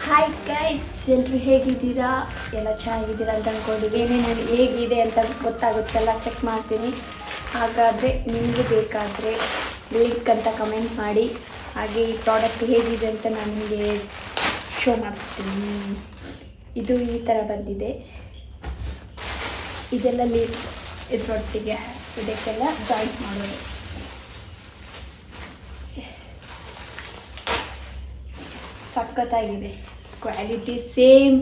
Hi guys, ಎಲ್ಲರೂ ಹೇಗಿದ್ದೀರಾ? ಎಲ್ಲ ಚೆನ್ನಾಗಿದ್ದೀರಾ ಅಂತ ಅಂದ್ಕೊಂಡಿದ್ದೀನಿ. ನಾನು ಹೇಗಿದೆ ಅಂತ ಗೊತ್ತಾಗುತ್ತಲ್ಲ, ಚೆಕ್ ಮಾಡ್ತೀನಿ. ಹಾಗಾದರೆ ನಿಮಗೆ ಬೇಕಾದರೆ ಲಿಂಕ್ ಅಂತ ಕಮೆಂಟ್ ಮಾಡಿ. ಹಾಗೆ ಈ ಪ್ರಾಡಕ್ಟ್ ಹೇಗಿದೆ ಅಂತ ನಾನು ನಿಮಗೆ ಶೋ ಮಾಡ್ತೀನಿ. ಇದು ಈ ಥರ ಬಂದಿದೆ. ಇದೆಲ್ಲ ಲೀಫ್ ಇದರೊಟ್ಟಿಗೆ ಇದಕ್ಕೆಲ್ಲ ಜಾಯಿಂಟ್ ಮಾಡೋದು. ಸಖತ್ತಾಗಿದೆ, ಕ್ವಾಲಿಟಿ ಸೇಮ್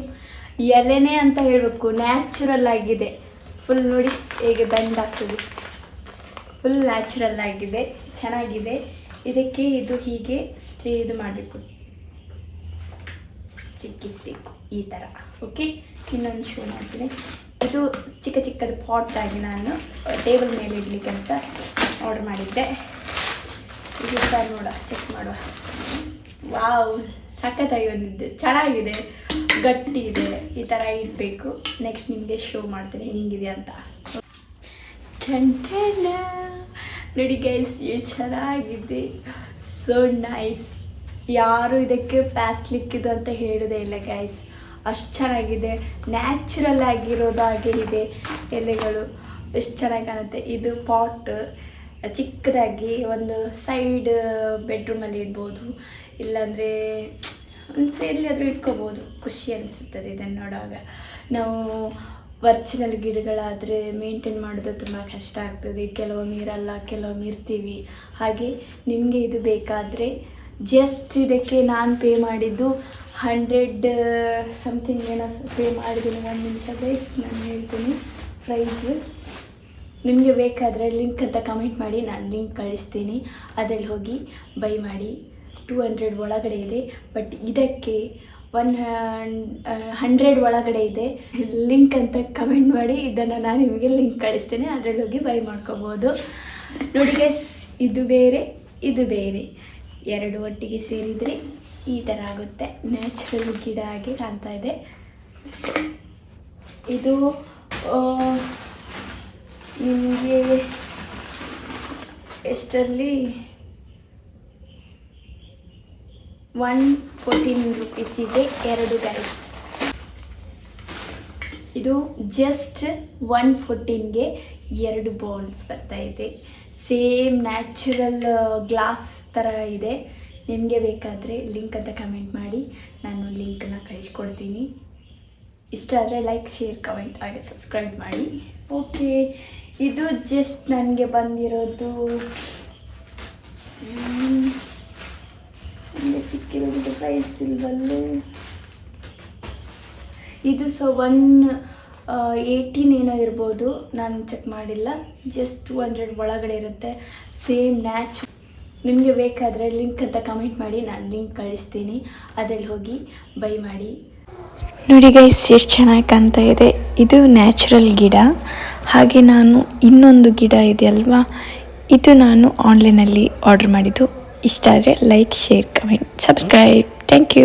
ಎಲೆನೇ ಅಂತ ಹೇಳಬೇಕು, ನ್ಯಾಚುರಲ್ ಆಗಿದೆ. ಫುಲ್ ನೋಡಿ ಹೇಗೆ ಬೆಂಡ್ ಆಗ್ತದೆ, ಫುಲ್ ನ್ಯಾಚುರಲ್ ಆಗಿದೆ, ಚೆನ್ನಾಗಿದೆ. ಇದಕ್ಕೆ ಇದು ಹೀಗೆ ಇದು ಮಾಡಬೇಕು, ಚಿಕ್ಕಿಸ್ಬೇಕು ಈ ಥರ. ಓಕೆ, ಇನ್ನೊಂದು ಶೋ ಮಾಡ್ತೀನಿ. ಇದು ಚಿಕ್ಕ ಚಿಕ್ಕದ ಪಾಟಾಗಿ ನಾನು ಟೇಬಲ್ ಮೇಲೆ ಇಡಲಿಕ್ಕೆ ಅಂತ ಆರ್ಡರ್ ಮಾಡಿದ್ದೆ. ಇದು ಸರ್ ನೋಡ, ಚೆಕ್ ಮಾಡುವ. ವಾವ್, ಸಖತ್ತಾಗಿ ಬಂದಿದ್ದು, ಚೆನ್ನಾಗಿದೆ, ಗಟ್ಟಿ ಇದೆ. ಈ ಥರ ಇಡಬೇಕು. ನೆಕ್ಸ್ಟ್ ನಿಮಗೆ ಶೋ ಮಾಡ್ತೀನಿ ಹೆಂಗಿದೆ ಅಂತ. ನೋಡಿ ಗೈಸ್, ಎಷ್ಟು ಚೆನ್ನಾಗಿದೆ, ಸೋ ನೈಸ್. ಯಾರು ಇದಕ್ಕೆ ಪ್ಲಾಸ್ಟಿಕ್ಕಿದು ಅಂತ ಹೇಳೋದೇ ಇಲ್ಲ ಗೈಸ್, ಅಷ್ಟು ಚೆನ್ನಾಗಿದೆ. ನ್ಯಾಚುರಲ್ ಆಗಿರೋದಾಗೆ ಇದೆ ಎಲೆಗಳು, ಎಷ್ಟು ಚೆನ್ನಾಗಿ ಕಾಣುತ್ತೆ. ಇದು ಪಾಟ್ ಚಿಕ್ಕದಾಗಿ ಒಂದು ಸೈಡ್ ಬೆಡ್ರೂಮಲ್ಲಿ ಇಡ್ಬೋದು, ಇಲ್ಲಾಂದರೆ ಒಂದು ಸೈಡಲ್ಲಿ ಇಟ್ಕೋಬೋದು. ಖುಷಿ ಅನಿಸುತ್ತದೆ ಇದನ್ನು ನೋಡುವಾಗ. ನಾವು ವರ್ಚಿನಲ್ ಗಿಡಗಳಾದರೆ ಮೇಂಟೈನ್ ಮಾಡೋದು ತುಂಬ ಕಷ್ಟ ಆಗ್ತದೆ. ಕೆಲವೊಮ್ಮೆ ಇರಲ್ಲ, ಕೆಲವೊಮ್ಮೆ ಇರ್ತೀವಿ. ಹಾಗೆ ನಿಮಗೆ ಇದು ಬೇಕಾದರೆ ಜಸ್ಟ್ ಇದಕ್ಕೆ ನಾನು ಪೇ ಮಾಡಿದ್ದು 100 ಸಮಥಿಂಗ್ ಏನೋ ಪೇ ಮಾಡಿದ್ದೀನಿ. 1 ನಿಮಿಷ ಗೈಸ್, ನಾನು ಹೇಳ್ತೀನಿ ಪ್ರೈಸು. ನಿಮಗೆ ಬೇಕಾದರೆ ಲಿಂಕ್ ಅಂತ ಕಮೆಂಟ್ ಮಾಡಿ, ನಾನು ಲಿಂಕ್ ಕಳಿಸ್ತೀನಿ. ಅದರಲ್ಲಿ ಹೋಗಿ ಬೈ ಮಾಡಿ. 200 ಒಳಗಡೆ ಇದೆ, ಬಟ್ ಇದಕ್ಕೆ 100 ಒಳಗಡೆ ಇದೆ. ಲಿಂಕ್ ಅಂತ ಕಮೆಂಟ್ ಮಾಡಿ, ಇದನ್ನು ನಾನು ನಿಮಗೆ ಲಿಂಕ್ ಕಳಿಸ್ತೀನಿ. ಅದರಲ್ಲಿ ಹೋಗಿ ಬೈ ಮಾಡ್ಕೋಬೋದು. ನೋಡಿ ಗೈಸ್, ಇದು ಬೇರೆ ಇದು ಬೇರೆ, ಎರಡು ಒಟ್ಟಿಗೆ ಸೇರಿದರೆ ಈ ಥರ ಆಗುತ್ತೆ. ನ್ಯಾಚುರಲ್ ಗಿಡ ಆಗಿ ಕಾಣ್ತಾ ಇದೆ. ಇದು ನಿಮಗೆ ಎಷ್ಟರಲ್ಲಿ 114 ರೂಪೀಸಿಗೆ ಎರಡು ಗೈಸ್. ಇದು ಜಸ್ಟ್ 114ಗೆ 2 ಬೌಲ್ಸ್ ಬರ್ತಾ ಇದೆ. ಸೇಮ್ ನ್ಯಾಚುರಲ್ ಗ್ಲಾಸ್ ಥರ ಇದೆ. ನಿಮಗೆ ಬೇಕಾದರೆ ಲಿಂಕ್ ಅಂತ ಕಮೆಂಟ್ ಮಾಡಿ, ನಾನು ಲಿಂಕನ್ನು ಕಳಿಸ್ಕೊಡ್ತೀನಿ. ಇಷ್ಟ ಆದರೆ ಲೈಕ್, ಶೇರ್, ಕಮೆಂಟ್ ಹಾಗೆ ಸಬ್ಸ್ಕ್ರೈಬ್ ಮಾಡಿ. ಓಕೆ, ಇದು ಜಸ್ಟ್ ನನಗೆ ಬಂದಿರೋದು ನನಗೆ ಸಿಕ್ಕಿರೋದು ಪ್ರೈಸ್ ಇಲ್ವಲ್ಲೇ. ಇದು 118 ಏನೋ ಇರ್ಬೋದು, ನಾನು ಚೆಕ್ ಮಾಡಿಲ್ಲ. ಜಸ್ಟ್ 200 ಒಳಗಡೆ ಇರುತ್ತೆ. Same natural. ನಿಮಗೆ ಬೇಕಾದರೆ ಲಿಂಕ್ ಅಂತ ಕಮೆಂಟ್ ಮಾಡಿ, ನಾನು ಲಿಂಕ್ ಕಳಿಸ್ತೀನಿ. ಅದರಲ್ಲಿ ಹೋಗಿ ಬೈ ಮಾಡಿ. ನೋಡಿ ಗೈಸ್, ಎಷ್ಟು ಚೆನ್ನಾಗಿ ಕಾಣ್ತಾ ಇದೆ. ಇದು ನ್ಯಾಚುರಲ್ ಗಿಡ. ಹಾಗೆ ನಾನು ಇನ್ನೊಂದು ಗಿಡ ಇದೆ ಅಲ್ವಾ, ಇದು ನಾನು ಆನ್ಲೈನಲ್ಲಿ ಆರ್ಡರ್ ಮಾಡಿದ್ದು. ಇಷ್ಟ ಆದರೆ like, share, comment, subscribe. Thank you.